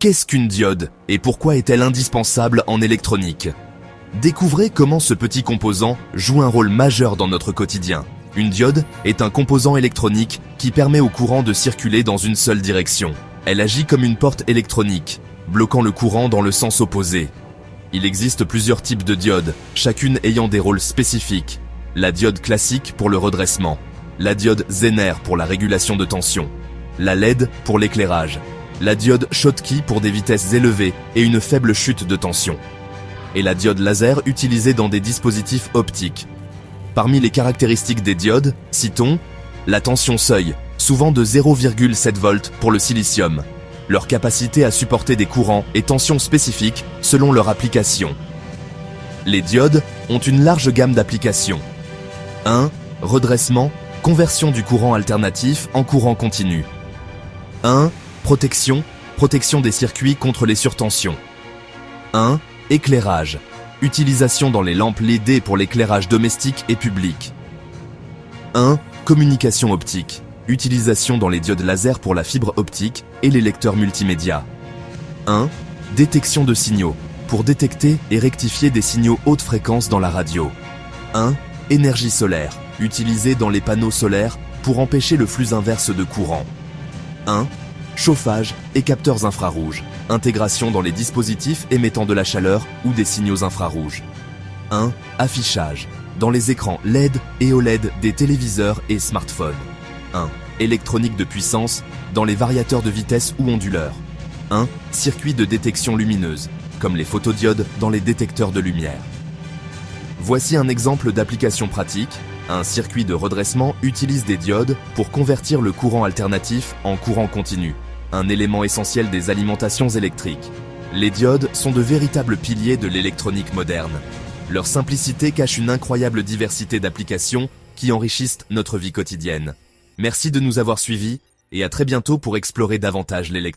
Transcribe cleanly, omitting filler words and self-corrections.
Qu'est-ce qu'une diode et pourquoi est-elle indispensable en électronique? Découvrez comment ce petit composant joue un rôle majeur dans notre quotidien. Une diode est un composant électronique qui permet au courant de circuler dans une seule direction. Elle agit comme une porte électronique, bloquant le courant dans le sens opposé. Il existe plusieurs types de diodes, chacune ayant des rôles spécifiques. La diode classique pour le redressement, la diode Zener pour la régulation de tension, la LED pour l'éclairage, la diode Schottky pour des vitesses élevées et une faible chute de tension, et la diode laser utilisée dans des dispositifs optiques. Parmi les caractéristiques des diodes, citons la tension seuil, souvent de 0,7 volts pour le silicium, leur capacité à supporter des courants et tensions spécifiques selon leur application. Les diodes ont une large gamme d'applications. 1. Redressement, conversion du courant alternatif en courant continu. 1. Protection, protection des circuits contre les surtensions. 1. Éclairage, utilisation dans les lampes LED pour l'éclairage domestique et public. 1. Communication optique, utilisation dans les diodes laser pour la fibre optique et les lecteurs multimédia. 1. Détection de signaux, pour détecter et rectifier des signaux haute fréquence dans la radio. 1. Énergie solaire, utilisée dans les panneaux solaires pour empêcher le flux inverse de courant. 1. Chauffage et capteurs infrarouges, intégration dans les dispositifs émettant de la chaleur ou des signaux infrarouges. 1. Affichage, dans les écrans LED et OLED des téléviseurs et smartphones. 1. Électronique de puissance, dans les variateurs de vitesse ou onduleurs. 1. Circuit de détection lumineuse, comme les photodiodes dans les détecteurs de lumière. Voici un exemple d'application pratique. Un circuit de redressement utilise des diodes pour convertir le courant alternatif en courant continu, un élément essentiel des alimentations électriques. Les diodes sont de véritables piliers de l'électronique moderne. Leur simplicité cache une incroyable diversité d'applications qui enrichissent notre vie quotidienne. Merci de nous avoir suivis et à très bientôt pour explorer davantage l'électronique.